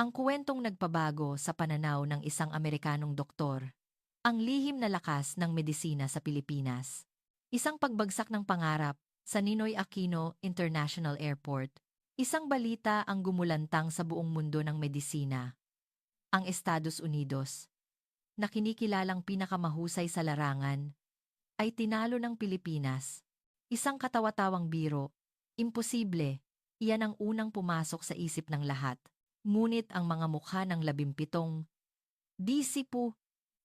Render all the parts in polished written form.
Ang kuwentong nagpabago sa pananaw ng isang Amerikanong doktor. Ang lihim na lakas ng medisina sa Pilipinas. Isang pagbagsak ng pangarap sa Ninoy Aquino International Airport. Isang balita ang gumulantang sa buong mundo ng medisina. Ang Estados Unidos, na kinikilalang pinakamahusay sa larangan, ay tinalo ng Pilipinas. Isang katawa-tawang biro. Imposible. Iyan ang unang pumasok sa isip ng lahat. Ngunit ang mga mukha ng 17 disipo,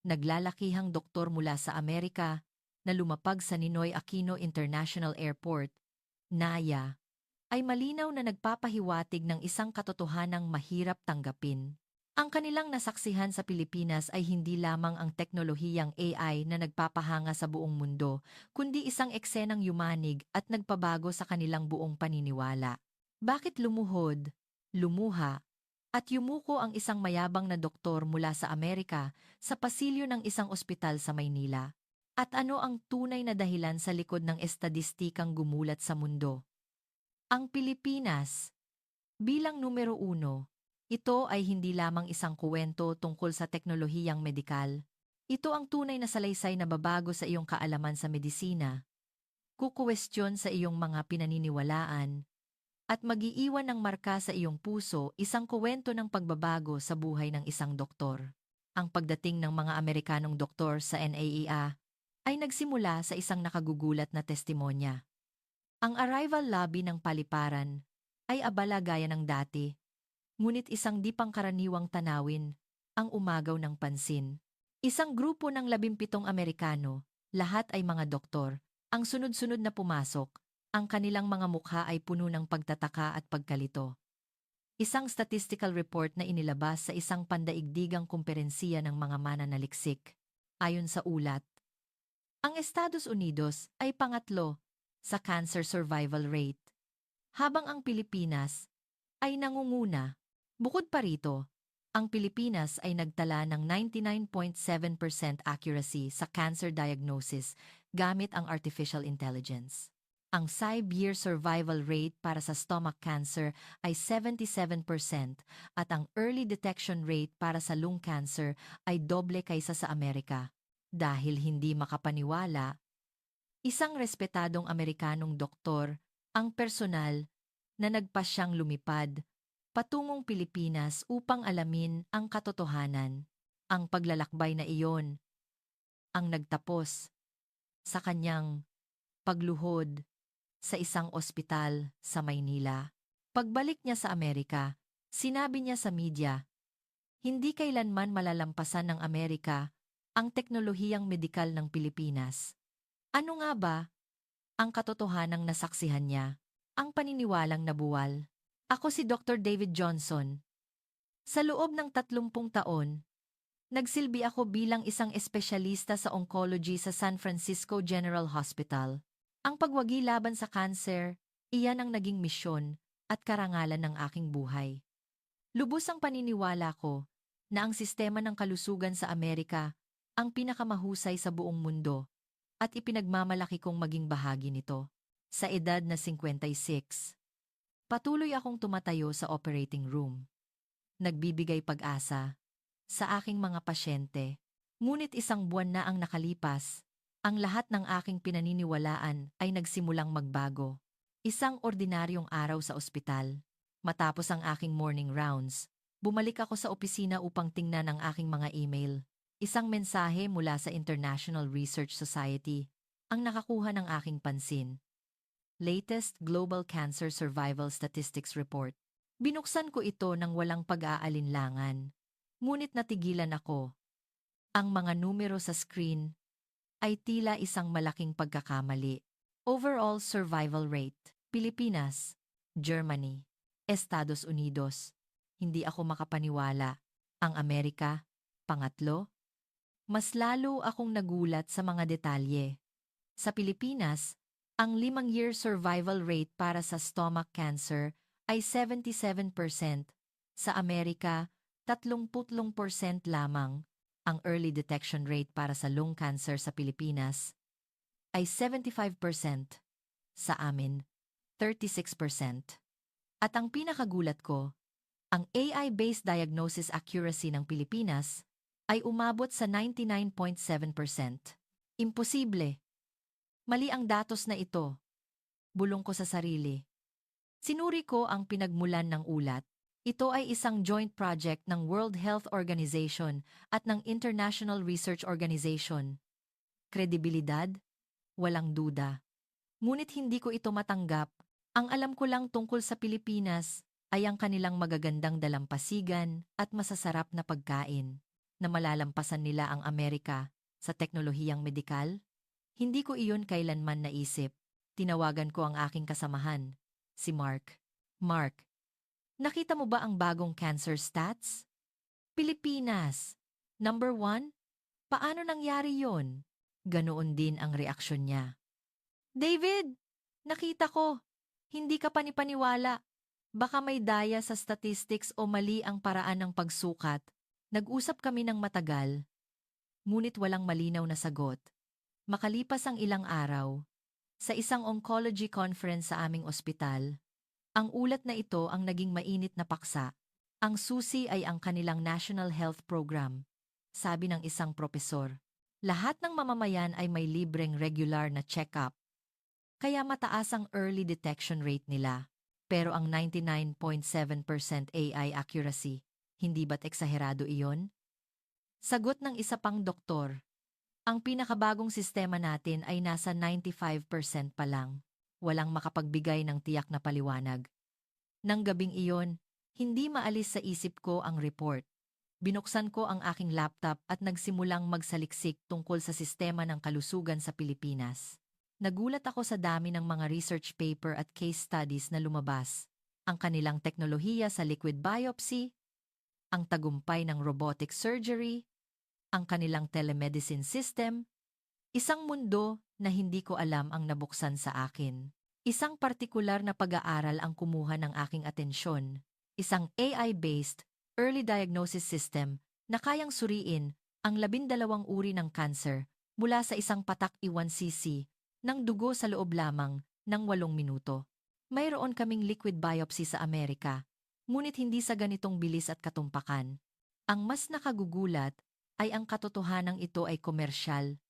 naglalakihang doktor mula sa Amerika na lumapag sa Ninoy Aquino International Airport, NAIA, ay malinaw na nagpapahiwatig ng isang katotohanang mahirap tanggapin. Ang kanilang nasaksihan sa Pilipinas ay hindi lamang ang teknolohiyang AI na nagpapahanga sa buong mundo, kundi isang eksenang yumanig at nagpabago sa kanilang buong paniniwala. Bakit lumuhod, lumuha, at yumuko ang isang mayabang na doktor mula sa Amerika sa pasilyo ng isang ospital sa Maynila? At ano ang tunay na dahilan sa likod ng estadistikang gumulat sa mundo? Ang Pilipinas, bilang numero 1, ito ay hindi lamang isang kuwento tungkol sa teknolohiyang medikal. Ito ang tunay na salaysay na babago sa iyong kaalaman sa medisina, kukuwestiyon sa iyong mga pinaniniwalaan, at mag-iiwan ng marka sa iyong puso, isang kuwento ng pagbabago sa buhay ng isang doktor. Ang pagdating ng mga Amerikanong doktor sa NAIA ay nagsimula sa isang nakagugulat na testimonya. Ang arrival lobby ng paliparan ay abala gaya ng dati, ngunit isang di pangkaraniwang tanawin ang umagaw ng pansin. Isang grupo ng 17 Amerikano, lahat ay mga doktor, ang sunod-sunod na pumasok. Ang kanilang mga mukha ay puno ng pagtataka at pagkalito. Isang statistical report na inilabas sa isang pandaigdigang kumperensiya ng mga mananaliksik. Ayon sa ulat, ang Estados Unidos ay pangatlo sa cancer survival rate, habang ang Pilipinas ay nangunguna. Bukod pa rito, ang Pilipinas ay nagtala ng 99.7% accuracy sa cancer diagnosis gamit ang artificial intelligence. Ang 5-year survival rate para sa stomach cancer ay 77% at ang early detection rate para sa lung cancer ay doble kaysa sa Amerika. Dahil hindi makapaniwala, isang respetadong Amerikanong doktor, ang personal, na nagpasyang lumipad patungong Pilipinas upang alamin ang katotohanan. Ang paglalakbay na iyon ang nagtapos sa kanyang pagluhod sa isang ospital sa Maynila. Pagbalik niya sa Amerika, sinabi niya sa media, hindi kailanman malalampasan ng Amerika ang teknolohiyang medikal ng Pilipinas. Ano nga ba ang katotohanang nasaksihan niya? Ang paniniwalang nabuwal. Ako si Dr. David Johnson. Sa loob ng 30 taon, nagsilbi ako bilang isang espesyalista sa oncology sa San Francisco General Hospital. Ang pagwagi laban sa cancer, iyan ang naging misyon at karangalan ng aking buhay. Lubos ang paniniwala ko na ang sistema ng kalusugan sa Amerika ang pinakamahusay sa buong mundo at ipinagmamalaki kong maging bahagi nito. Sa edad na 56, patuloy akong tumatayo sa operating room. Nagbibigay pag-asa sa aking mga pasyente. Ngunit isang buwan na ang nakalipas, ang lahat ng aking pinaniniwalaan ay nagsimulang magbago. Isang ordinaryong araw sa ospital. Matapos ang aking morning rounds, bumalik ako sa opisina upang tingnan ang aking mga email. Isang mensahe mula sa International Research Society ang nakakuha ng aking pansin. Latest Global Cancer Survival Statistics Report. Binuksan ko ito ng walang pag-aalinlangan. Ngunit natigilan ako. Ang mga numero sa screen ay tila isang malaking pagkakamali. Overall survival rate, Pilipinas, Germany, Estados Unidos. Hindi ako makapaniwala. Ang Amerika, pangatlo. Mas lalo akong nagulat sa mga detalye. Sa Pilipinas, ang 5-year survival rate para sa stomach cancer ay 77%. Sa Amerika, 33% lamang. Ang early detection rate para sa lung cancer sa Pilipinas ay 75%. Sa amin, 36%. At ang pinakagulat ko, Ang AI-based diagnosis accuracy ng Pilipinas ay umabot sa 99.7%. Imposible. Mali ang datos na ito. Bulong ko sa sarili. Sinuri ko ang pinagmulan ng ulat. Ito ay isang joint project ng World Health Organization at ng International Research Organization. Kredibilidad? Walang duda. Ngunit hindi ko ito matanggap. Ang alam ko lang tungkol sa Pilipinas ay ang kanilang magagandang dalampasigan at masasarap na pagkain na malalampasan nila ang Amerika sa teknolohiyang medikal. Hindi ko iyon kailanman naisip. Tinawagan ko ang aking kasamahan, si Mark. Mark, nakita mo ba ang bagong cancer stats? Pilipinas. Number 1? Paano nangyari yon? Ganoon din ang reaksyon niya. David, nakita ko. Hindi ka panipaniwala. Baka may daya sa statistics o mali ang paraan ng pagsukat. Nag-usap kami ng matagal, ngunit walang malinaw na sagot. Makalipas ang ilang araw, sa isang oncology conference sa aming ospital, ang ulat na ito ang naging mainit na paksa. Ang susi ay ang kanilang National Health Program. Sabi ng isang propesor, lahat ng mamamayan ay may libreng regular na check-up. Kaya mataas ang early detection rate nila. Pero ang 99.7% AI accuracy, hindi ba't eksaherado iyon? Sagot ng isa pang doktor, ang pinakabagong sistema natin ay nasa 95% pa lang. Walang makapagbigay ng tiyak na paliwanag. Nang gabing iyon, hindi maalis sa isip ko ang report. Binuksan ko ang aking laptop at nagsimulang magsaliksik tungkol sa sistema ng kalusugan sa Pilipinas. Nagulat ako sa dami ng mga research paper at case studies na lumabas. Ang kanilang teknolohiya sa liquid biopsy, ang tagumpay ng robotic surgery, ang kanilang telemedicine system, isang mundo na hindi ko alam ang nabuksan sa akin. Isang partikular na pag-aaral ang kumuha ng aking atensyon, isang AI-based early diagnosis system na kayang suriin ang 12 uri ng cancer mula sa isang patak 1cc ng dugo sa loob lamang ng 8 minuto. Mayroon kaming liquid biopsy sa Amerika, ngunit hindi sa ganitong bilis at katumpakan. Ang mas nakagugulat ay ang katotohanang ito ay komersyal,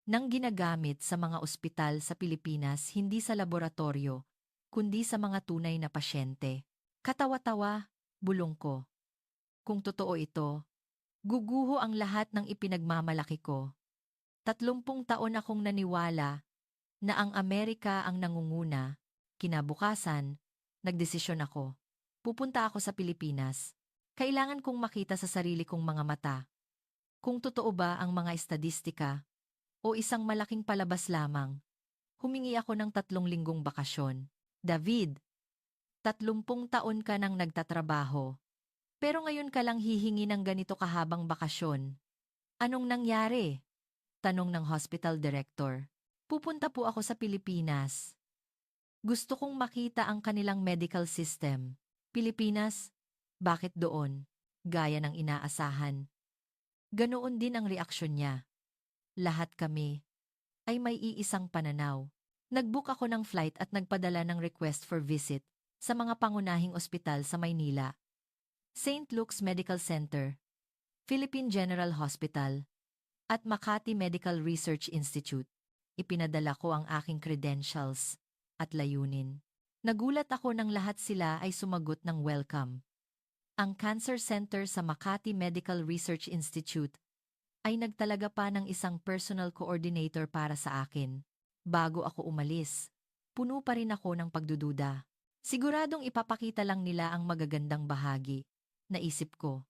nang ginagamit sa mga ospital sa Pilipinas hindi sa laboratorio, kundi sa mga tunay na pasyente. Katawa-tawa, bulong ko. Kung totoo ito, guguho ang lahat ng ipinagmamalaki ko. 30 taon akong naniwala na ang Amerika ang nangunguna. Kinabukasan, nagdesisyon ako. Pupunta ako sa Pilipinas. Kailangan kong makita sa sarili kong mga mata. Kung totoo ba ang mga estadistika o isang malaking palabas lamang. Humingi ako ng 3 linggong bakasyon. David, 30 taon ka nang nagtatrabaho. Pero ngayon ka lang hihingi ng ganito kahabang bakasyon. Anong nangyari? Tanong ng hospital director. Pupunta po ako sa Pilipinas. Gusto kong makita ang kanilang medical system. Pilipinas? Bakit doon? Gaya ng inaasahan. Ganoon din ang reaksyon niya. Lahat kami ay may iisang pananaw. Nag-book ako ng flight at nagpadala ng request for visit sa mga pangunahing ospital sa Maynila. St. Luke's Medical Center, Philippine General Hospital, at Makati Medical Research Institute. Ipinadala ko ang aking credentials at layunin. Nagulat ako nang lahat sila ay sumagot ng welcome. Ang Cancer Center sa Makati Medical Research Institute ay nagtalaga pa ng isang personal coordinator para sa akin. Bago ako umalis, puno pa rin ako ng pagdududa. Siguradong ipapakita lang nila ang magagandang bahagi. Naisip ko.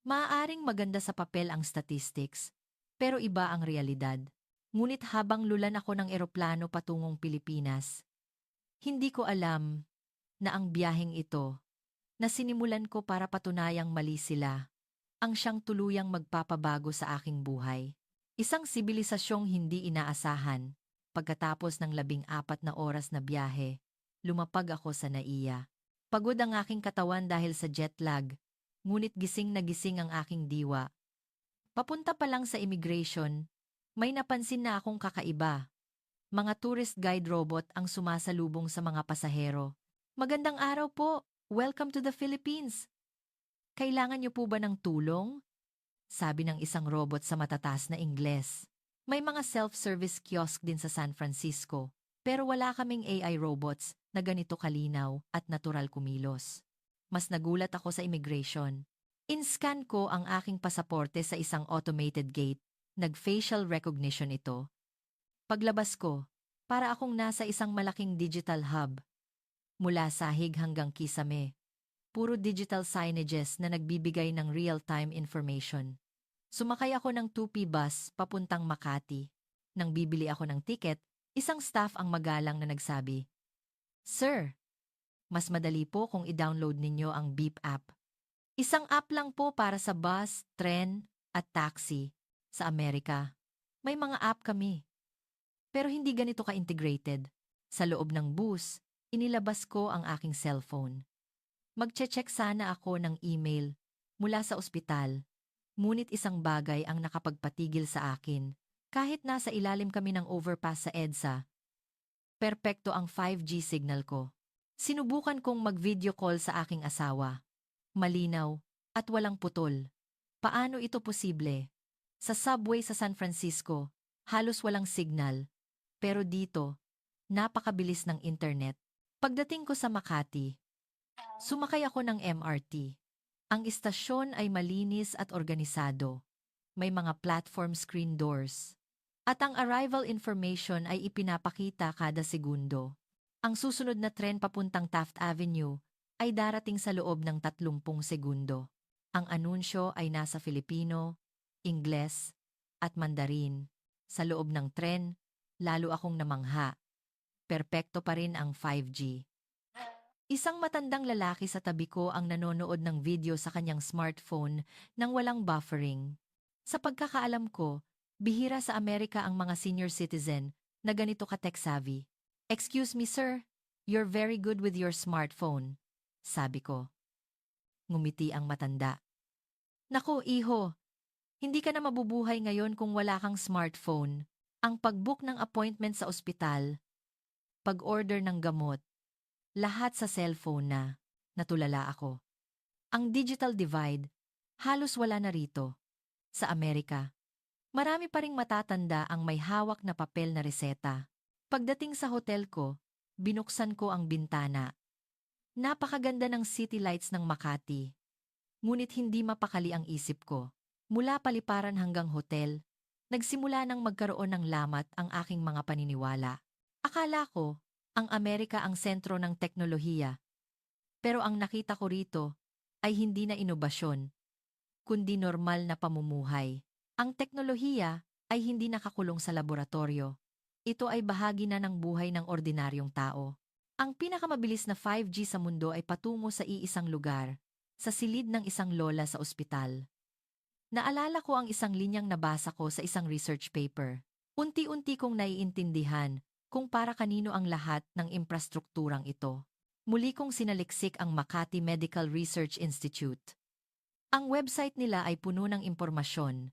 Maaaring maganda sa papel ang statistics, pero iba ang realidad. Ngunit habang lulan ako ng eroplano patungong Pilipinas, hindi ko alam na ang biyaheng ito, na sinimulan ko para patunayang mali sila, ang siyang tuluyang magpapabago sa aking buhay. Isang sibilisasyong hindi inaasahan. Pagkatapos ng 14 na oras na biyahe, lumapag ako sa NAIA. Pagod ang aking katawan dahil sa jet lag, ngunit gising na gising ang aking diwa. Papunta pa lang sa immigration, may napansin na akong kakaiba. Mga tourist guide robot ang sumasalubong sa mga pasahero. Magandang araw po! Welcome to the Philippines! Kailangan niyo po ba ng tulong? Sabi ng isang robot sa matataas na Ingles. May mga self-service kiosk din sa San Francisco, pero wala kaming AI robots na ganito kalinaw at natural kumilos. Mas nagulat ako sa immigration. In-scan ko ang aking pasaporte sa isang automated gate. Nag-facial recognition ito. Paglabas ko, para akong nasa isang malaking digital hub. Mula sahig hanggang kisame. Puro digital signages na nagbibigay ng real-time information. Sumakay ako ng 2P bus papuntang Makati. Nang bibili ako ng ticket, isang staff ang magalang na nagsabi, "Sir, mas madali po kung i-download ninyo ang Beep app. Isang app lang po para sa bus, tren, at taxi. Sa Amerika, may mga app kami. Pero hindi ganito ka-integrated. Sa loob ng bus, inilabas ko ang aking cellphone. Magche-check sana ako ng email mula sa ospital. Ngunit isang bagay ang nakapagpatigil sa akin. Kahit nasa ilalim kami ng overpass sa EDSA, perpekto ang 5G signal ko. Sinubukan kong mag-video call sa aking asawa. Malinaw at walang putol. Paano ito posible? Sa subway sa San Francisco, halos walang signal. Pero dito, napakabilis ng internet. Pagdating ko sa Makati, sumakay ako ng MRT. Ang istasyon ay malinis at organisado. May mga platform screen doors. At ang arrival information ay ipinapakita kada segundo. Ang susunod na tren papuntang Taft Avenue ay darating sa loob ng 30 segundo. Ang anunsyo ay nasa Filipino, Ingles, at Mandarin. Sa loob ng tren, lalo akong namangha. Perpekto pa rin ang 5G. Isang matandang lalaki sa tabi ko ang nanonood ng video sa kanyang smartphone nang walang buffering. Sa pagkakaalam ko, bihira sa Amerika ang mga senior citizen na ganito ka-tech-savvy. "Excuse me, sir. You're very good with your smartphone," sabi ko. Ngumiti ang matanda. "Naku, iho, hindi ka na mabubuhay ngayon kung wala kang smartphone. Ang pag-book ng appointment sa ospital, pag-order ng gamot, lahat sa cellphone na." Natulala ako. Ang digital divide, halos wala na rito. Sa Amerika, marami pa ring matatanda ang may hawak na papel na reseta. Pagdating sa hotel ko, binuksan ko ang bintana. Napakaganda ng city lights ng Makati. Ngunit hindi mapakali ang isip ko. Mula paliparan hanggang hotel, nagsimula nang magkaroon ng lamat ang aking mga paniniwala. Akala ko, ang Amerika ang sentro ng teknolohiya. Pero ang nakita ko rito ay hindi na inobasyon, kundi normal na pamumuhay. Ang teknolohiya ay hindi nakakulong sa laboratorio. Ito ay bahagi na ng buhay ng ordinaryong tao. Ang pinakamabilis na 5G sa mundo ay patungo sa iisang lugar, sa silid ng isang lola sa ospital. Naalala ko ang isang linyang nabasa ko sa isang research paper. Unti-unti kong naiintindihan kung para kanino ang lahat ng infrastrukturang ito. Muli kong sinaliksik ang Makati Medical Research Institute. Ang website nila ay puno ng impormasyon.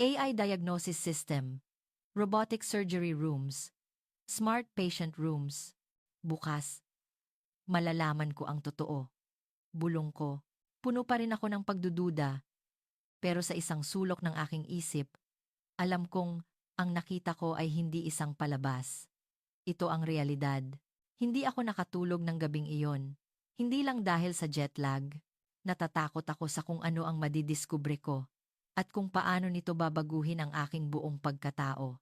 AI diagnosis system, robotic surgery rooms, smart patient rooms. Bukas, malalaman ko ang totoo. Bulong ko, puno pa rin ako ng pagdududa. Pero sa isang sulok ng aking isip, alam kong ang nakita ko ay hindi isang palabas. Ito ang realidad. Hindi ako nakatulog ng gabing iyon. Hindi lang dahil sa jet lag. Natatakot ako sa kung ano ang madidiskubre ko at kung paano nito babaguhin ang aking buong pagkatao.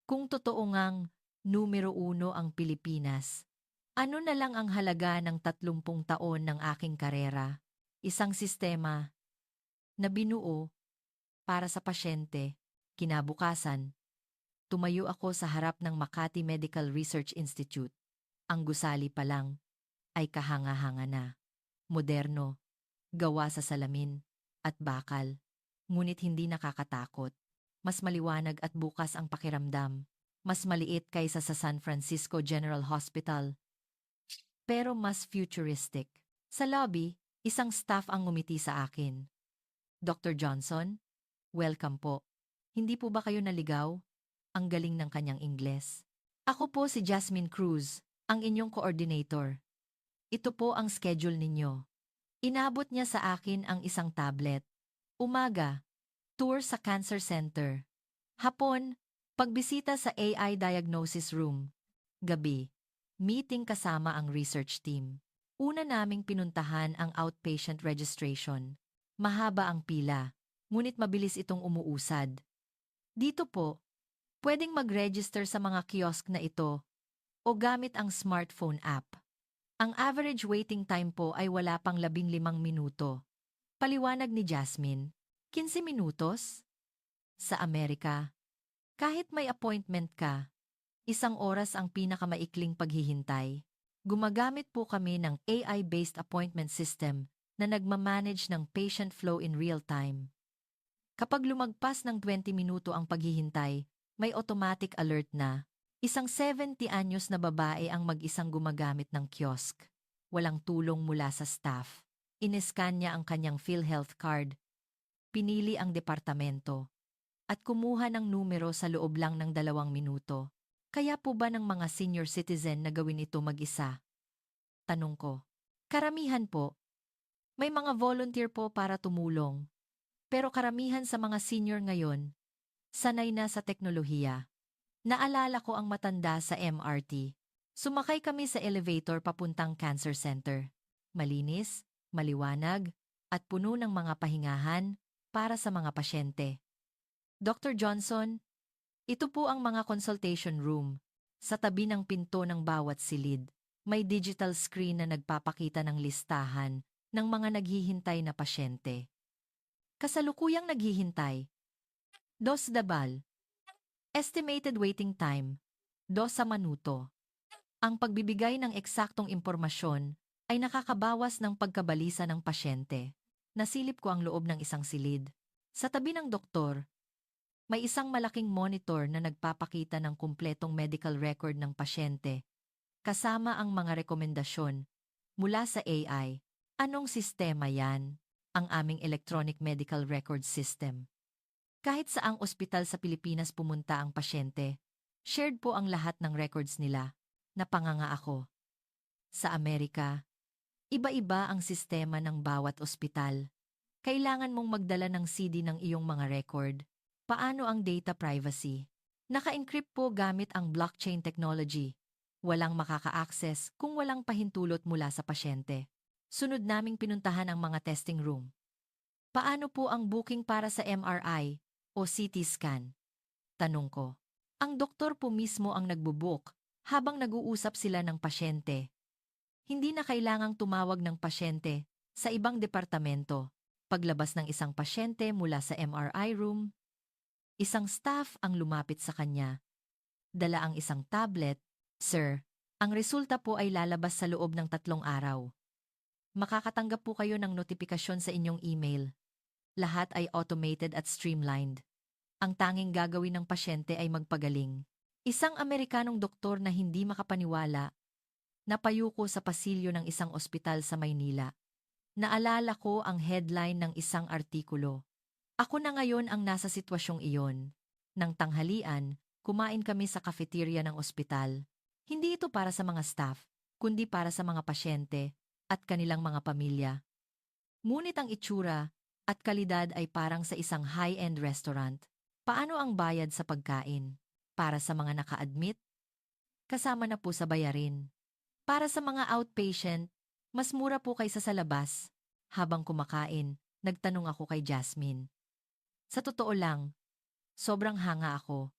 Kung totoo ngang numero 1 ang Pilipinas, ano na lang ang halaga ng 30 taon ng aking karera? Isang sistema na binuo para sa pasyente. Kinabukasan, tumayo ako sa harap ng Makati Medical Research Institute. Ang gusali pa lang ay kahanga-hanga na. Moderno, gawa sa salamin at bakal. Ngunit hindi nakakatakot. Mas maliwanag at bukas ang pakiramdam. Mas maliit kaysa sa San Francisco General Hospital. Pero mas futuristic. Sa lobby, isang staff ang ngumiti sa akin. "Dr. Johnson, welcome po. Hindi po ba kayo naligaw?" Ang galing ng kanyang Ingles. "Ako po si Jasmine Cruz, ang inyong coordinator. Ito po ang schedule ninyo." Inabot niya sa akin ang isang tablet. Umaga, tour sa cancer center. Hapon, pagbisita sa AI diagnosis room. Gabi, meeting kasama ang research team. Una naming pinuntahan ang outpatient registration. Mahaba ang pila, ngunit mabilis itong umuusad. Dito po, pwedeng mag-register sa mga kiosk na ito o gamit ang smartphone app. Ang average waiting time po ay wala pang 15 minuto. Paliwanag ni Jasmine, 15 minutos? Sa Amerika, kahit may appointment ka, 1 oras ang pinakamaikling paghihintay. Gumagamit po kami ng AI-based appointment system na nagmamanage ng patient flow in real time. Kapag lumagpas ng 20 minuto ang paghihintay, may automatic alert na. Isang 70 anyos na babae ang mag-isang gumagamit ng kiosk. Walang tulong mula sa staff. Iniskan niya ang kanyang PhilHealth card. Pinili ang departamento. At kumuha ng numero sa loob lang ng 2 minuto. Kaya po ba ng mga senior citizen na gawin ito mag-isa? Tanong ko. Karamihan po. May mga volunteer po para tumulong. Pero karamihan sa mga senior ngayon, sanay na sa teknolohiya. Naalala ko ang matanda sa MRT. Sumakay kami sa elevator papuntang cancer center. Malinis, maliwanag, at puno ng mga pahingahan para sa mga pasyente. Dr. Johnson, ito po ang mga consultation room. Sa tabi ng pinto ng bawat silid, may digital screen na nagpapakita ng listahan ng mga naghihintay na pasyente. Kasalukuyang naghihintay. 2 dabal. Estimated waiting time, 2 minuto. Ang pagbibigay ng eksaktong impormasyon ay nakakabawas ng pagkabalisa ng pasyente. Nasilip ko ang loob ng isang silid. Sa tabi ng doktor, may isang malaking monitor na nagpapakita ng kumpletong medical record ng pasyente, kasama ang mga rekomendasyon mula sa AI. Anong sistema yan? Ang aming electronic medical record system. Kahit saang ospital sa Pilipinas pumunta ang pasyente, shared po ang lahat ng records nila. Napanganga ako. Sa Amerika, iba-iba ang sistema ng bawat ospital. Kailangan mong magdala ng CD ng iyong mga record. Paano ang data privacy? Naka-encrypt po gamit ang blockchain technology. Walang makaka-access kung walang pahintulot mula sa pasyente. Sunod naming pinuntahan ang mga testing room. Paano po ang booking para sa MRI o CT scan? Tanong ko. Ang doktor po mismo ang nagbubook habang nag-uusap sila ng pasyente. Hindi na kailangang tumawag ng pasyente sa ibang departamento. Paglabas ng isang pasyente mula sa MRI room, isang staff ang lumapit sa kanya. Dala ang isang tablet. Sir, ang resulta po ay lalabas sa loob ng 3 araw. Makakatanggap po kayo ng notifikasyon sa inyong email. Lahat ay automated at streamlined. Ang tanging gagawin ng pasyente ay magpagaling. Isang Amerikanong doktor na hindi makapaniwala, napayuko sa pasilyo ng isang ospital sa Maynila. Naalala ko ang headline ng isang artikulo. Ako na ngayon ang nasa sitwasyong iyon. Nang tanghalian, kumain kami sa cafeteria ng ospital. Hindi ito para sa mga staff, kundi para sa mga pasyente at kanilang mga pamilya. Ngunit ang itsura at kalidad ay parang sa isang high-end restaurant. Paano ang bayad sa pagkain? Para sa mga naka-admit? Kasama na po sa bayarin. Para sa mga outpatient, mas mura po kaysa sa labas. Habang kumakain, nagtanong ako kay Jasmine. Sa totoo lang, sobrang hanga ako.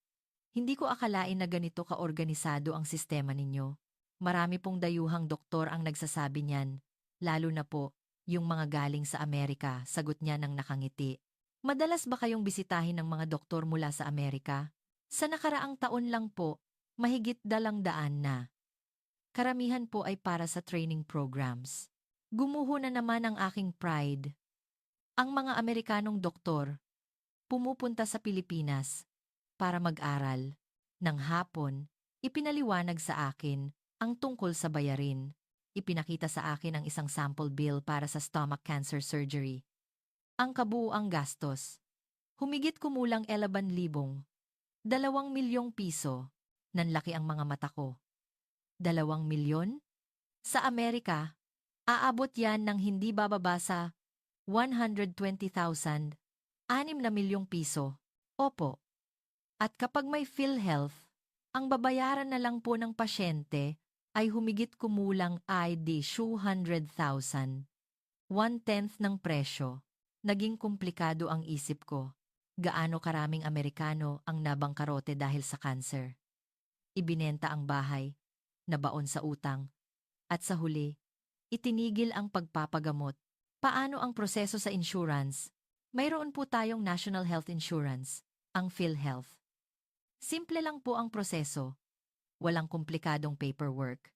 Hindi ko akalain na ganito kaorganisado ang sistema ninyo. Marami pong dayuhang doktor ang nagsasabi niyan, lalo na po yung mga galing sa Amerika, sagot niya ng nakangiti. Madalas ba kayong bisitahin ng mga doktor mula sa Amerika? Sa nakaraang taon lang po, mahigit 200 na. Karamihan po ay para sa training programs. Gumuho na naman ang aking pride. Ang mga Amerikanong doktor, pumupunta sa Pilipinas para mag-aral. Nang hapon, ipinaliwanag sa akin ang tungkol sa bayarin. Ipinakita sa akin ang isang sample bill para sa stomach cancer surgery. Ang kabuuang gastos, humigit kumulang 11,000. 2 milyong piso. Nanlaki ang mga mata ko. 2 milyon? Sa Amerika, Aabot yan ng hindi bababa sa 120,000, 6 na milyong piso. Opo. At kapag may PhilHealth, ang babayaran na lang po ng pasyente ay humigit kumulang ay di 200,000. 1/10 ng presyo. Naging komplikado ang isip ko. Gaano karaming Amerikano ang nabangkarote dahil sa cancer. Ibinenta ang bahay, nabaon sa utang, at sa huli, itinigil ang pagpapagamot. Paano ang proseso sa insurance? Mayroon po tayong National Health Insurance, ang PhilHealth. Simple lang po ang proseso. Walang komplikadong paperwork.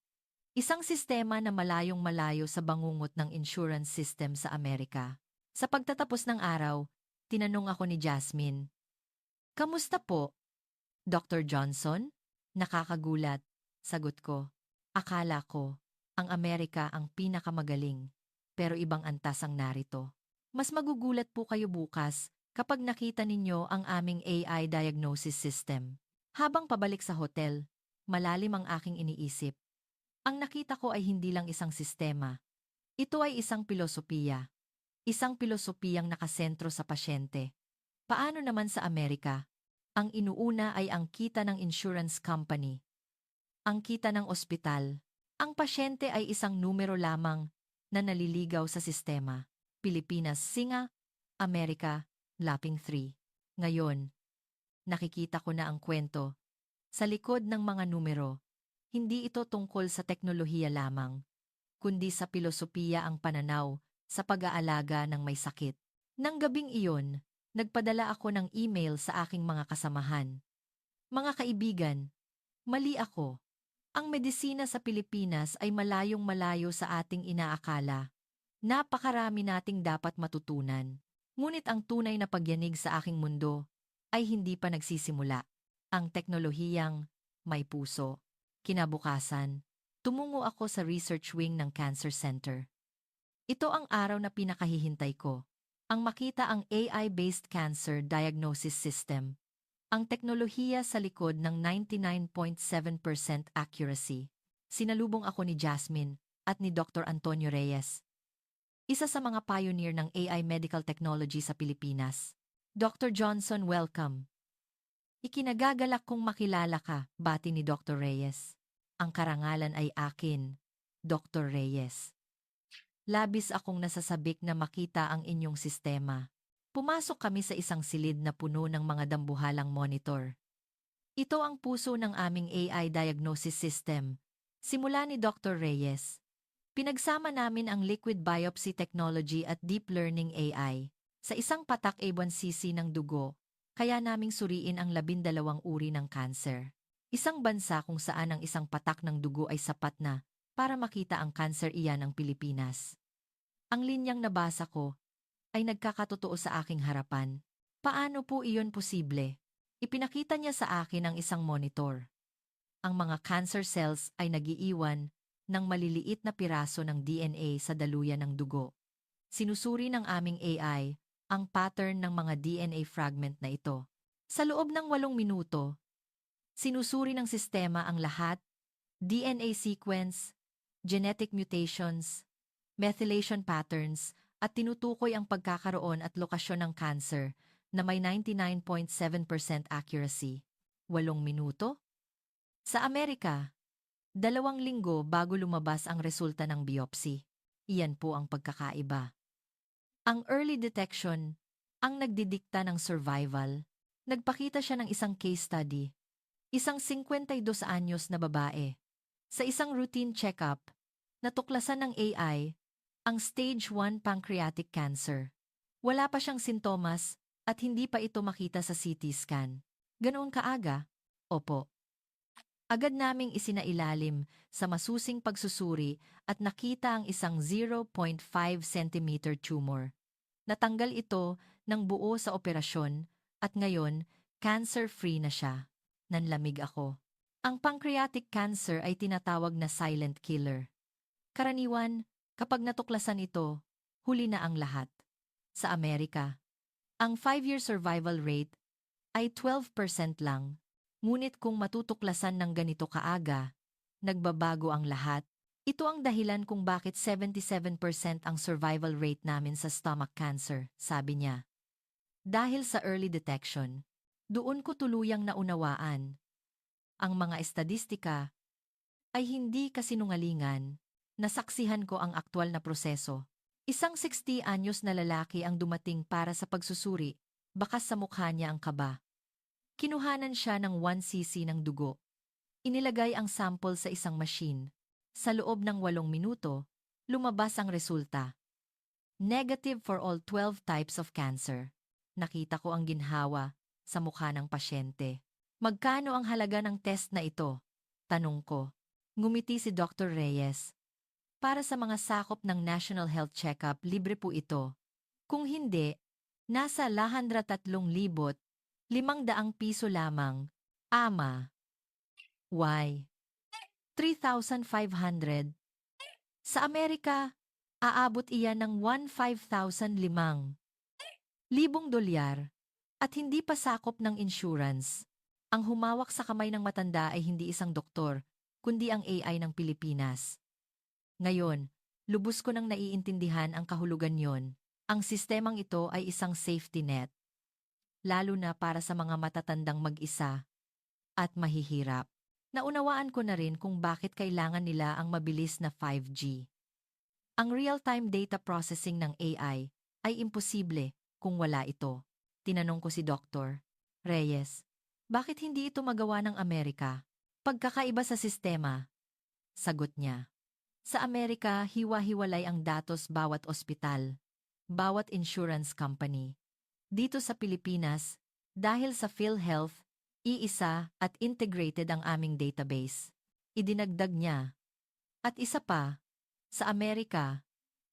Isang sistema na malayong-malayo sa bangungot ng insurance system sa Amerika. Sa pagtatapos ng araw, tinanong ako ni Jasmine, "Kamusta po, Dr. Johnson?" Nakakagulat, sagot ko. Akala ko, ang Amerika ang pinakamagaling, pero ibang antas ang narito. Mas magugulat po kayo bukas kapag nakita ninyo ang aming AI diagnosis system. Habang pabalik sa hotel, malalim ang aking iniisip. Ang nakita ko ay hindi lang isang sistema. Ito ay isang pilosopiya. Isang pilosopiyang nakasentro sa pasyente. Paano naman sa Amerika? Ang inuuna ay ang kita ng insurance company. Ang kita ng ospital. Ang pasyente ay isang numero lamang na naliligaw sa sistema. Pilipinas, Singa, Amerika, Laping 3. Ngayon, nakikita ko na ang kwento. Sa likod ng mga numero, hindi ito tungkol sa teknolohiya lamang, kundi sa pilosopiya ang pananaw sa pag-aalaga ng may sakit. Nang gabing iyon, nagpadala ako ng email sa aking mga kasamahan. Mga kaibigan, mali ako. Ang medisina sa Pilipinas ay malayong-malayo sa ating inaakala. Napakarami nating dapat matutunan. Ngunit ang tunay na pagyanig sa aking mundo ay hindi pa nagsisimula. Ang teknolohiyang may puso. Kinabukasan, tumungo ako sa research wing ng Cancer Center. Ito ang araw na pinakahihintay ko. Ang makita ang AI-based cancer diagnosis system. Ang teknolohiya sa likod ng 99.7% accuracy. Sinalubong ako ni Jasmine at ni Dr. Antonio Reyes, isa sa mga pioneer ng AI medical technology sa Pilipinas. Dr. Johnson, welcome. Ikinagagalak kong makilala ka, bati ni Dr. Reyes. Ang karangalan ay akin, Dr. Reyes. Labis akong nasasabik na makita ang inyong sistema. Pumasok kami sa isang silid na puno ng mga dambuhalang monitor. Ito ang puso ng aming AI diagnosis system. Simula ni Dr. Reyes. Pinagsama namin ang liquid biopsy technology at deep learning AI sa isang patak A1cc ng dugo. Kaya naming suriin ang 12 uri ng cancer. Isang bansa kung saan ang isang patak ng dugo ay sapat na para makita ang cancer iyan ng Pilipinas. Ang linyang nabasa ko ay nagkakatotoo sa aking harapan. Paano po iyon posible? Ipinakita niya sa akin ang isang monitor. Ang mga cancer cells ay nagiiwan ng maliliit na piraso ng DNA sa daluyan ng dugo. Sinusuri ng aming AI ang pattern ng mga DNA fragment na ito. Sa loob ng 8 minuto, sinusuri ng sistema ang lahat, DNA sequence, genetic mutations, methylation patterns, at tinutukoy ang pagkakaroon at lokasyon ng cancer na may 99.7% accuracy. 8 minuto? Sa Amerika, 2 linggo bago lumabas ang resulta ng biopsy. Iyan po ang pagkakaiba. Ang early detection, ang nagdidikta ng survival. Nagpakita siya ng isang case study. Isang 52 anyos na babae. Sa isang routine check-up, natuklasan ng AI ang stage 1 pancreatic cancer. Wala pa siyang sintomas at hindi pa ito makita sa CT scan. Ganoon kaaga? Opo. Agad naming isinailalim sa masusing pagsusuri at nakita ang isang 0.5 cm tumor. Natanggal ito ng buo sa operasyon at ngayon, cancer-free na siya. Nanlamig ako. Ang pancreatic cancer ay tinatawag na silent killer. Karaniwan, kapag natuklasan ito, huli na ang lahat. Sa Amerika, ang 5-year survival rate ay 12% lang. Ngunit kung matutuklasan ng ganito kaaga, nagbabago ang lahat. Ito ang dahilan kung bakit 77% ang survival rate namin sa stomach cancer, sabi niya. Dahil sa early detection, doon ko tuluyang naunawaan. Ang mga estadistika ay hindi kasinungalingan. Nasaksihan ko ang aktwal na proseso. Isang 60 anyos na lalaki ang dumating para sa pagsusuri, bakas sa mukha niya ang kaba. Kinuhanan siya ng 1 cc ng dugo. Inilagay ang sample sa isang machine. Sa loob ng 8 minuto, lumabas ang resulta. Negative for all 12 types of cancer. Nakita ko ang ginhawa sa mukha ng pasyente. Magkano ang halaga ng test na ito? Tanong ko. Ngumiti si Dr. Reyes. Para sa mga sakop ng National Health Checkup, libre po ito. Kung hindi, nasa 103,500 piso lamang. Ama. Why? 3,500. Sa Amerika, aabot iyan ng 15,005 libong dolyar at hindi pa sakop ng insurance. Ang humawak sa kamay ng matanda ay hindi isang doktor, kundi ang AI ng Pilipinas. Ngayon, lubos ko nang naiintindihan ang kahulugan yon. Ang sistemang ito ay isang safety net, lalo na para sa mga matatandang mag-isa at mahihirap. Naunawaan ko na rin kung bakit kailangan nila ang mabilis na 5G. Ang real-time data processing ng AI ay imposible kung wala ito. Tinanong ko si Dr. Reyes, bakit hindi ito magawa ng Amerika? Pagkakaiba sa sistema. Sagot niya. Sa Amerika, hiwa-hiwalay ang datos bawat ospital, bawat insurance company. Dito sa Pilipinas, dahil sa PhilHealth, iisa at integrated ang aming database. Idinagdag niya. At isa pa, sa Amerika,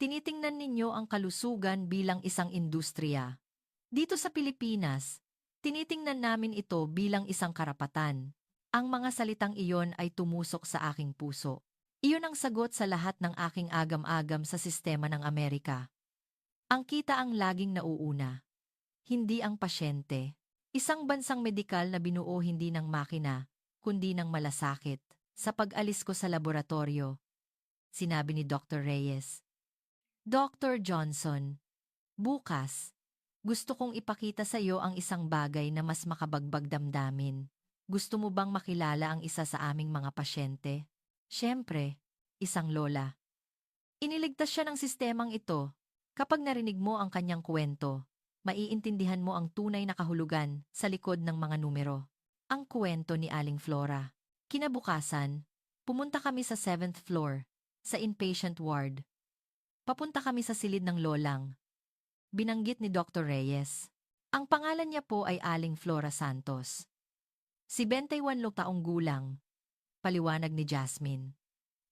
tinitingnan ninyo ang kalusugan bilang isang industriya. Dito sa Pilipinas, tinitingnan namin ito bilang isang karapatan. Ang mga salitang iyon ay tumusok sa aking puso. Iyon ang sagot sa lahat ng aking agam-agam sa sistema ng Amerika. Ang kita ang laging nauuna. Hindi ang pasyente. Isang bansang medikal na binuo hindi ng makina, kundi ng malasakit. Sa pag-alis ko sa laboratorio, sinabi ni Dr. Reyes. Dr. Johnson, bukas, gusto kong ipakita sa iyo ang isang bagay na mas makabagbag damdamin. Gusto mo bang makilala ang isa sa aming mga pasyente? Siyempre, isang lola. Iniligtas siya ng sistemang ito. Kapag narinig mo ang kanyang kwento, maiintindihan mo ang tunay na kahulugan sa likod ng mga numero. Ang kwento ni Aling Flora. Kinabukasan, pumunta kami sa 7th floor, sa inpatient ward. Papunta kami sa silid ng lolang. Binanggit ni Dr. Reyes. Ang pangalan niya po ay Aling Flora Santos. Si 21 taong gulang. Paliwanag ni Jasmine.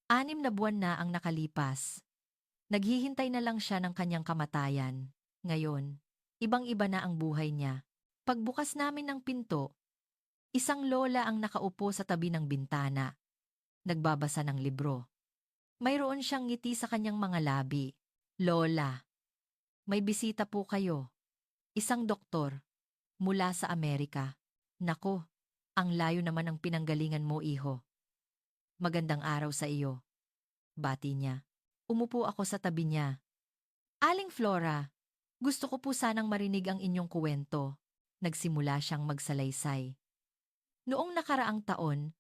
6 na buwan na ang nakalipas. Naghihintay na lang siya ng kanyang kamatayan. Ngayon, ibang-iba na ang buhay niya. Pagbukas namin ng pinto, isang lola ang nakaupo sa tabi ng bintana. Nagbabasa ng libro. Mayroon siyang ngiti sa kanyang mga labi. Lola, may bisita po kayo. Isang doktor, mula sa Amerika. Nako, ang layo naman ng pinanggalingan mo, iho. Magandang araw sa iyo. Bati niya. Umupo ako sa tabi niya. Aling Flora, gusto ko po sanang marinig ang inyong kuwento. Nagsimula siyang magsalaysay. Noong nakaraang taon,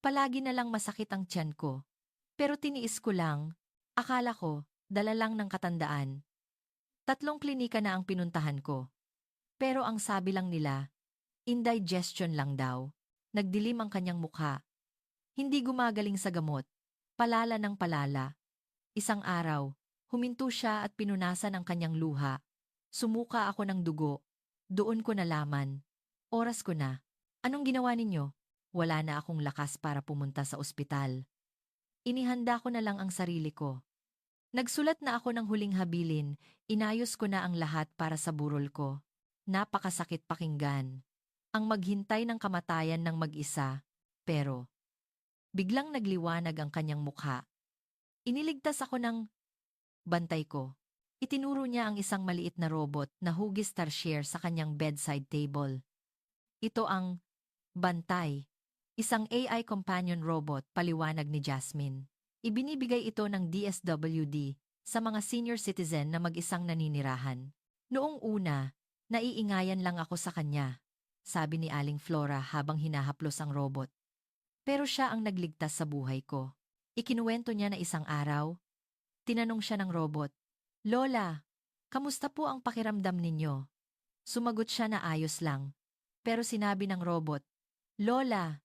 palagi na lang masakit ang tiyan ko. Pero tiniis ko lang, akala ko, dala lang ng katandaan. 3 klinika na ang pinuntahan ko. Pero ang sabi lang nila, indigestion lang daw. Nagdilim ang kanyang mukha. Hindi gumagaling sa gamot. Palala ng palala. Isang araw, huminto siya at pinunasan ang kanyang luha. Sumuka ako ng dugo. Doon ko nalaman. Oras ko na. Anong ginawa ninyo? Wala na akong lakas para pumunta sa ospital. Inihanda ko na lang ang sarili ko. Nagsulat na ako ng huling habilin, inayos ko na ang lahat para sa burol ko. Napakasakit pakinggan. Ang maghintay ng kamatayan ng mag-isa, pero biglang nagliwanag ang kanyang mukha. Iniligtas ako ng bantay ko. Itinuro niya ang isang maliit na robot na hugis tarsier sa kanyang bedside table. Ito ang bantay. Isang AI companion robot, paliwanag ni Jasmine. Ibinibigay ito ng DSWD sa mga senior citizen na mag-isang naninirahan. Noong una, naiingayan lang ako sa kanya, sabi ni Aling Flora habang hinahaplos ang robot. Pero siya ang nagligtas sa buhay ko. Ikinuwento niya na isang araw, tinanong siya ng robot, "Lola, kamusta po ang pakiramdam ninyo?" Sumagot siya na ayos lang. Pero sinabi ng robot, "Lola,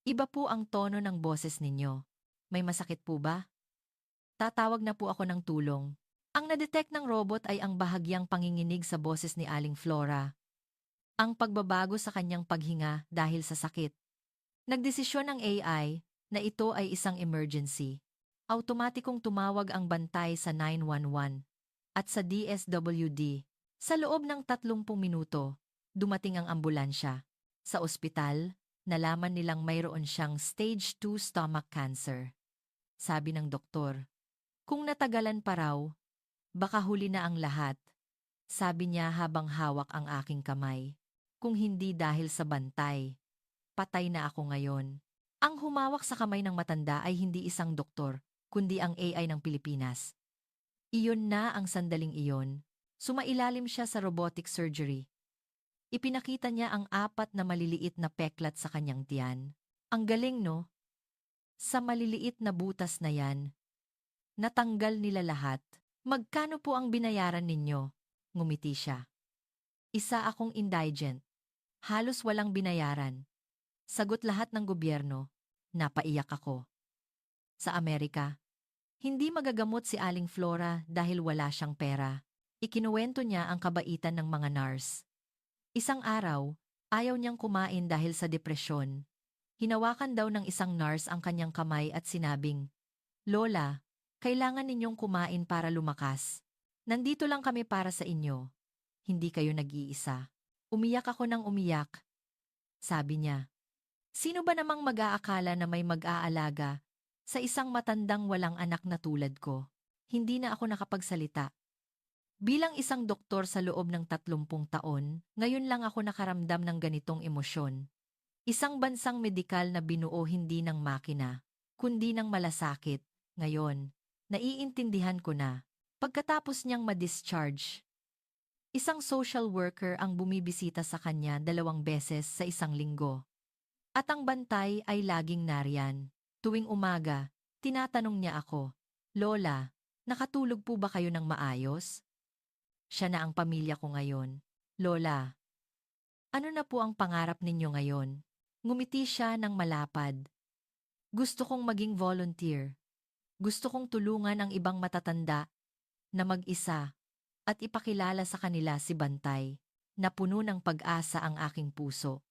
iba po ang tono ng boses ninyo. May masakit po ba?" Tatawag na po ako ng tulong. Ang nadetect ng robot ay ang bahagyang panginginig sa boses ni Aling Flora. Ang pagbabago sa kanyang paghinga dahil sa sakit. Nagdesisyon ng AI na ito ay isang emergency. Automatikong tumawag ang bantay sa 911 at sa DSWD. Sa loob ng 30 minuto, dumating ang ambulansya. Sa ospital, nalaman nilang mayroon siyang stage 2 stomach cancer. Sabi ng doktor, kung natagalan pa raw, baka huli na ang lahat. Sabi niya habang hawak ang aking kamay. Kung hindi dahil sa bantay, patay na ako ngayon. Ang humawak sa kamay ng matanda ay hindi isang doktor, kundi ang AI ng Pilipinas. Iyon na ang sandaling iyon. Sumailalim siya sa robotic surgery. Ipinakita niya ang 4 na maliliit na peklat sa kanyang tiyan. Ang galing, no? Sa maliliit na butas na yan, natanggal nila lahat. Magkano po ang binayaran ninyo? Ngumiti siya. Isa akong indigent. Halos walang binayaran. Sagot lahat ng gobyerno. Napaiyak ako. Sa Amerika, hindi magagamot si Aling Flora dahil wala siyang pera. Ikinuwento niya ang kabaitan ng mga nurse. Isang araw, ayaw niyang kumain dahil sa depresyon. Hinawakan daw ng isang nurse ang kanyang kamay at sinabing, "Lola, kailangan ninyong kumain para lumakas. Nandito lang kami para sa inyo. Hindi kayo nag-iisa." Umiyak ako ng umiyak. Sabi niya, "Sino ba namang mag-aakala na may mag-aalaga sa isang matandang walang anak na tulad ko?" Hindi na ako nakapagsalita. Bilang isang doktor sa loob ng 30 taon, ngayon lang ako nakaramdam ng ganitong emosyon. Isang bansang medikal na binuo hindi ng makina, kundi ng malasakit. Ngayon, naiintindihan ko na. Pagkatapos niyang ma-discharge, isang social worker ang bumibisita sa kanya 2 beses sa isang linggo. At ang bantay ay laging nariyan. Tuwing umaga, tinatanong niya ako, "Lola, nakatulog po ba kayo ng maayos?" Siya na ang pamilya ko ngayon. "Lola, ano na po ang pangarap ninyo ngayon?" Ngumiti siya ng malapad. "Gusto kong maging volunteer. Gusto kong tulungan ang ibang matatanda na mag-isa at ipakilala sa kanila si Bantay, na puno ng pag-asa ang aking puso.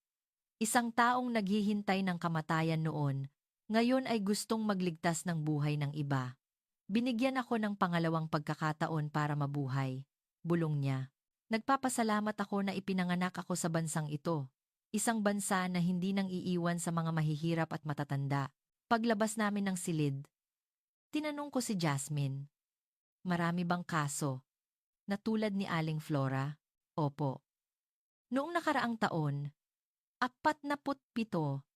Isang taong naghihintay ng kamatayan noon, ngayon ay gustong magligtas ng buhay ng iba. Binigyan ako ng pangalawang pagkakataon para mabuhay." Bulong niya. "Nagpapasalamat ako na ipinanganak ako sa bansang ito. Isang bansa na hindi nang iiwan sa mga mahihirap at matatanda." Paglabas namin ng silid, tinanong ko si Jasmine, "Marami bang kaso na tulad ni Aling Flora?" "Opo." Noong nakaraang taon, 47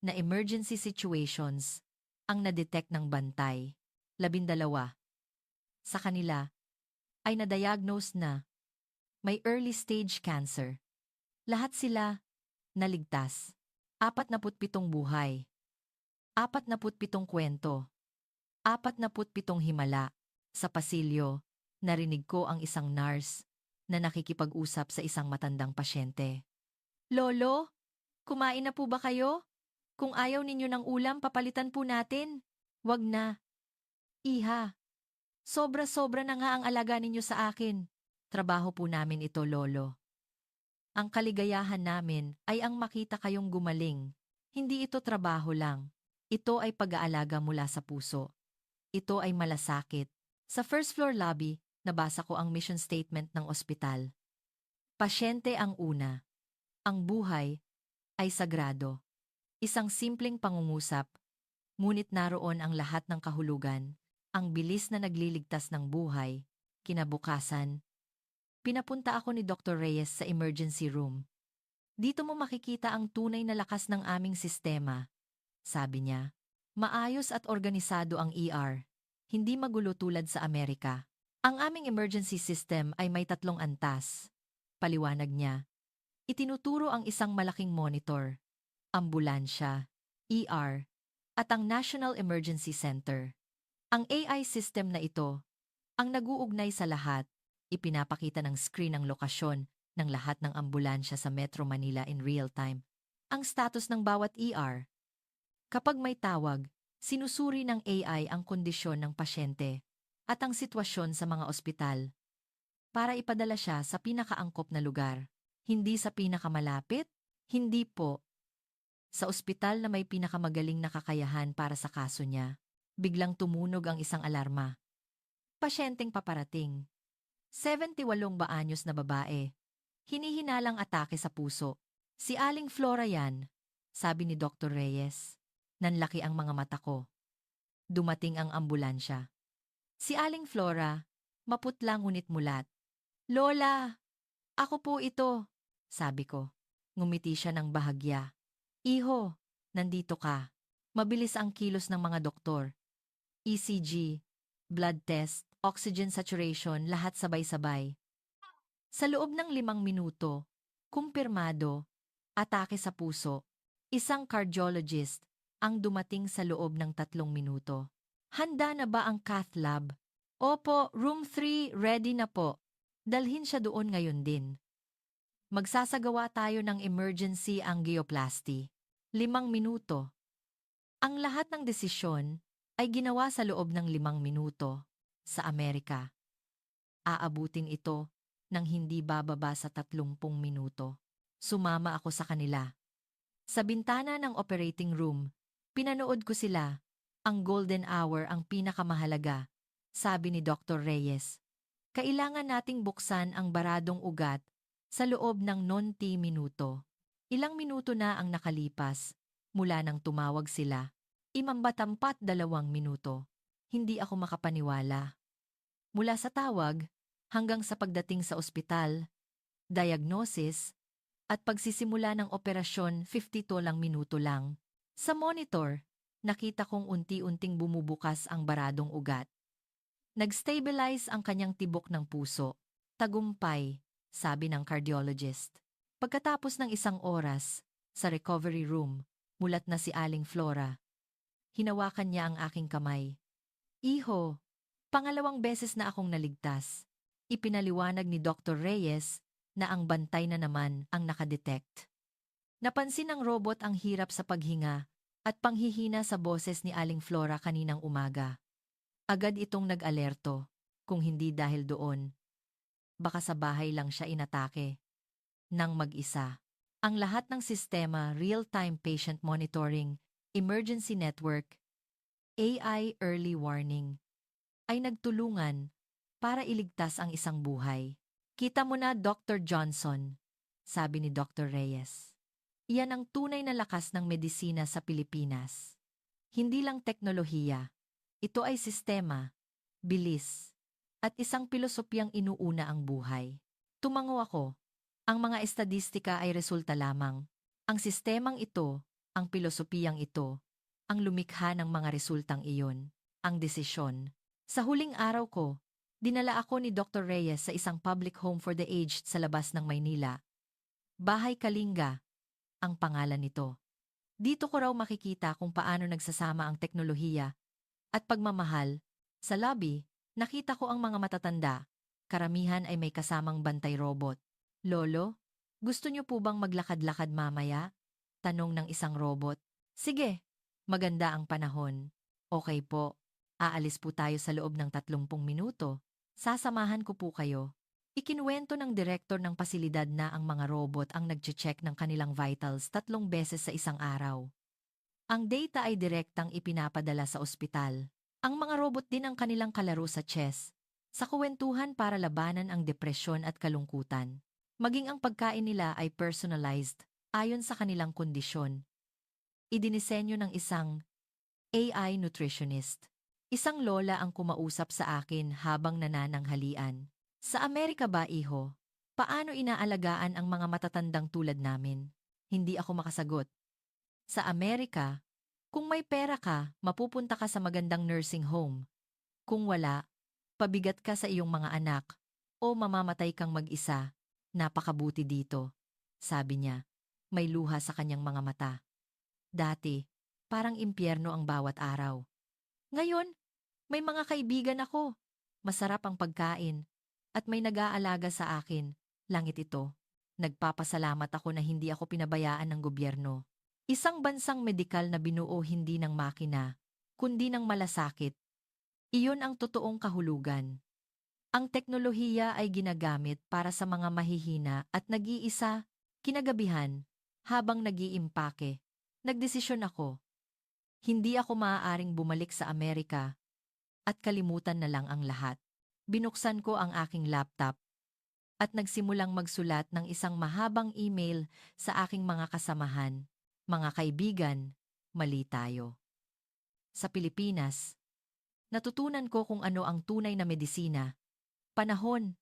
na emergency situations ang na-detect ng bantay. 12 sa kanila ay na-diagnose na may early stage cancer. Lahat sila naligtas. 47 buhay. 47 kwento. 47 himala. Sa pasilyo, narinig ko ang isang nurse na nakikipag-usap sa isang matandang pasyente. "Lolo, kumain na po ba kayo? Kung ayaw ninyo ng ulam, papalitan po natin." "Wag na. Iha, sobra-sobra na nga ang alaga ninyo sa akin. Trabaho po namin ito, Lolo. Ang kaligayahan namin ay ang makita kayong gumaling. Hindi ito trabaho lang. Ito ay pag-aalaga mula sa puso. Ito ay malasakit." Sa first floor lobby, nabasa ko ang mission statement ng ospital. Pasyente ang una. Ang buhay ay sagrado. Isang simpleng pangungusap, ngunit naroon ang lahat ng kahulugan, ang bilis na nagliligtas ng buhay. Kinabukasan, pinapunta ako ni Dr. Reyes sa emergency room. "Dito mo makikita ang tunay na lakas ng aming sistema," sabi niya. Maayos at organisado ang ER. Hindi magulo tulad sa Amerika. Ang aming emergency system ay may 3 antas. Paliwanag niya. Itinuturo ang isang malaking monitor, ambulansya, ER, at ang National Emergency Center. Ang AI system na ito, ang nag-uugnay sa lahat, ipinapakita ng screen ang lokasyon ng lahat ng ambulansya sa Metro Manila in real time. Ang status ng bawat ER. Kapag may tawag, sinusuri ng AI ang kondisyon ng pasyente at ang sitwasyon sa mga ospital para ipadala siya sa pinakaangkop na lugar. Hindi sa pinakamalapit? Hindi po. Sa ospital na may pinakamagaling na kakayahan para sa kaso niya, biglang tumunog ang isang alarma. Pasyenteng paparating. 78 na babae. Hinihinalang atake sa puso. Si Aling Flora yan, sabi ni Dr. Reyes. Nanlaki ang mga mata ko. Dumating ang ambulansya. Si Aling Flora, maputla ngunit mulat. Lola, ako po ito, sabi ko. Ngumiti siya ng bahagya. Iho, nandito ka. Mabilis ang kilos ng mga doktor. ECG, blood test, oxygen saturation, lahat sabay-sabay. Sa loob ng 5 minuto, kumpirmado, atake sa puso. Isang cardiologist ang dumating sa loob ng 3 minuto. Handa na ba ang cath lab? Opo, room 3, ready na po. Dalhin siya doon ngayon din. Magsasagawa tayo ng emergency angioplasty. 5 minuto. Ang lahat ng desisyon ay ginawa sa loob ng 5 minuto sa Amerika. Aabutin ito ng hindi bababa sa 30 minuto. Sumama ako sa kanila. Sa bintana ng operating room, pinanood ko sila. Ang golden hour ang pinakamahalaga, sabi ni Dr. Reyes. Kailangan nating buksan ang baradong ugat sa loob ng 90 minuto. Ilang minuto na ang nakalipas mula nang tumawag sila. Imambatampat 2 minuto. Hindi ako makapaniwala. Mula sa tawag hanggang sa pagdating sa ospital, diagnosis, at pagsisimula ng operasyon 52 lang minuto lang. Sa monitor, nakita kong unti-unting bumubukas ang baradong ugat. Nag-stabilize ang kanyang tibok ng puso. Tagumpay, sabi ng cardiologist. Pagkatapos ng 1 oras, sa recovery room, mulat na si Aling Flora. Hinawakan niya ang aking kamay. Iho, pangalawang beses na akong naligtas. Ipinaliwanag ni Dr. Reyes na ang bantay na naman ang nakadetect. Napansin ng robot ang hirap sa paghinga at panghihina sa boses ni Aling Flora kaninang umaga. Agad itong nag-alerto, kung hindi dahil doon. Baka sa bahay lang siya inatake. Nang mag-isa. Ang lahat ng sistema, real-time patient monitoring, emergency network, AI early warning, ay nagtulungan para iligtas ang isang buhay. Kita mo na, Dr. Johnson, sabi ni Dr. Reyes. Iyan ang tunay na lakas ng medisina sa Pilipinas. Hindi lang teknolohiya. Ito ay sistema, bilis, at isang pilosopiyang inuuna ang buhay. Tumango ako. Ang mga estadistika ay resulta lamang. Ang sistemang ito, ang pilosopiyang ito, ang lumikha ng mga resultang iyon, ang desisyon. Sa huling araw ko, dinala ako ni Dr. Reyes sa isang public home for the aged sa labas ng Maynila. Bahay Kalinga, ang pangalan nito. Dito ko raw makikita kung paano nagsasama ang teknolohiya at pagmamahal. Sa lobby, nakita ko ang mga matatanda. Karamihan ay may kasamang bantay robot. Lolo, gusto niyo po bang maglakad-lakad mamaya? Tanong ng isang robot. Sige, maganda ang panahon. Okay po, aalis po tayo sa loob ng 30 minuto. Sasamahan ko po kayo. Ikinuwento ng direktor ng pasilidad na ang mga robot ang nag-check ng kanilang vitals 3 beses sa isang araw. Ang data ay direktang ipinapadala sa ospital. Ang mga robot din ang kanilang kalaro sa chess, sa kuwentuhan para labanan ang depresyon at kalungkutan. Maging ang pagkain nila ay personalized, ayon sa kanilang kondisyon. Idinisenyo ng isang AI nutritionist. Isang lola ang kumausap sa akin habang nanananghalian. Sa Amerika ba, iho? Paano inaalagaan ang mga matatandang tulad namin? Hindi ako makasagot. Sa Amerika, Kung may pera ka, mapupunta ka sa magandang nursing home. Kung wala, pabigat ka sa iyong mga anak o mamamatay kang mag-isa. Napakabuti dito, sabi niya. May luha sa kanyang mga mata. Dati, parang impyerno ang bawat araw. Ngayon, may mga kaibigan ako. Masarap ang pagkain. At may nag-aalaga sa akin. Langit ito. Nagpapasalamat ako na hindi ako pinabayaan ng gobyerno. Isang bansang medikal na binuo hindi ng makina, kundi ng malasakit. Iyon ang totoong kahulugan. Ang teknolohiya ay ginagamit para sa mga mahihina at nag-iisa, kinagabihan, habang nag-iimpake. Nagdesisyon ako. Hindi ako maaaring bumalik sa Amerika at kalimutan na lang ang lahat. Binuksan ko ang aking laptop at nagsimulang magsulat ng isang mahabang email sa aking mga kasamahan. Mga kaibigan, mali tayo. Sa Pilipinas, natutunan ko kung ano ang tunay na medisina. Panahon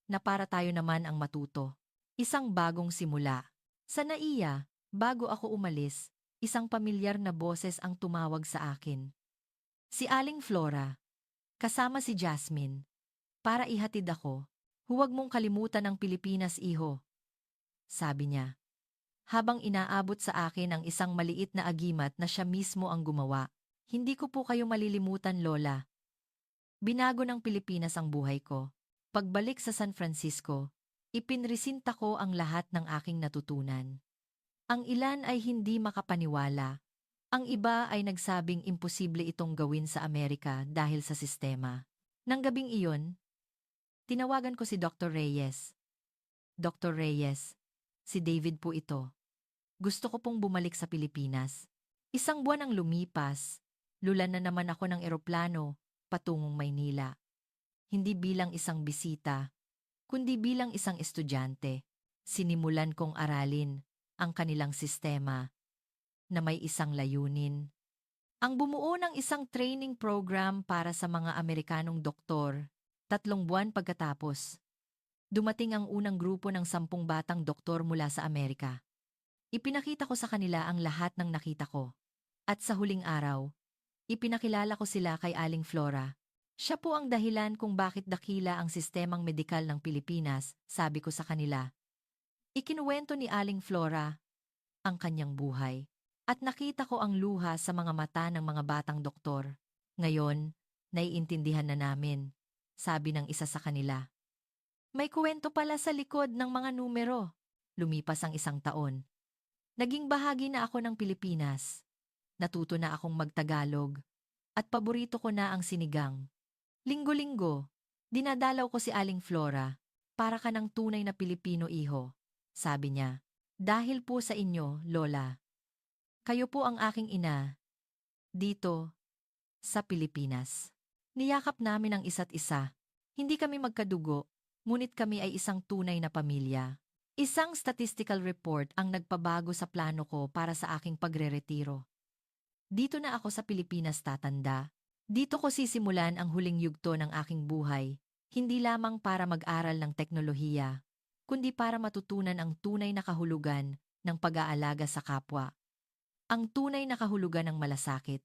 na para tayo naman ang matuto. Isang bagong simula. Sa NAIA, bago ako umalis, isang pamilyar na boses ang tumawag sa akin. Si Aling Flora, kasama si Jasmine. Para ihatid ako, huwag mong kalimutan ang Pilipinas, iho. Sabi niya. Habang inaabot sa akin ang isang maliit na agimat na siya mismo ang gumawa. Hindi ko po kayo malilimutan, Lola. Binago ng Pilipinas ang buhay ko. Pagbalik sa San Francisco, ipinresinta ko ang lahat ng aking natutunan. Ang ilan ay hindi makapaniwala. Ang iba ay nagsabing imposible itong gawin sa Amerika dahil sa sistema. Nang gabing iyon, tinawagan ko si Dr. Reyes. Dr. Reyes, si David po ito. Gusto ko pong bumalik sa Pilipinas. Isang buwan ang lumipas, lulan na naman ako ng eroplano patungong Maynila. Hindi bilang isang bisita, kundi bilang isang estudyante. Sinimulan kong aralin ang kanilang sistema na may isang layunin. Ang bumuo ng isang training program para sa mga Amerikanong doktor. 3 buwan pagkatapos, dumating ang unang grupo ng 10 batang doktor mula sa Amerika. Ipinakita ko sa kanila ang lahat ng nakita ko. At sa huling araw, ipinakilala ko sila kay Aling Flora. Siya po ang dahilan kung bakit dakila ang sistemang medikal ng Pilipinas, sabi ko sa kanila. Ikinuwento ni Aling Flora ang kanyang buhay. At nakita ko ang luha sa mga mata ng mga batang doktor. Ngayon, naiintindihan na namin, sabi ng isa sa kanila. May kuwento pala sa likod ng mga numero. Lumipas ang 1 taon. Naging bahagi na ako ng Pilipinas. Natuto na akong magtagalog. At paborito ko na ang sinigang. Linggo-linggo, dinadalaw ko si Aling Flora. Para ka ng tunay na Pilipino, iho. Sabi niya. Dahil po sa inyo, Lola. Kayo po ang aking ina. Dito, sa Pilipinas. Niyakap namin ang isa't isa. Hindi kami magkadugo, ngunit kami ay isang tunay na pamilya. Isang statistical report ang nagpabago sa plano ko para sa aking pagreretiro. Dito na ako sa Pilipinas tatanda. Dito ko sisimulan ang huling yugto ng aking buhay, hindi lamang para mag-aral ng teknolohiya, kundi para matutunan ang tunay na kahulugan ng pag-aalaga sa kapwa. Ang tunay na kahulugan ng malasakit.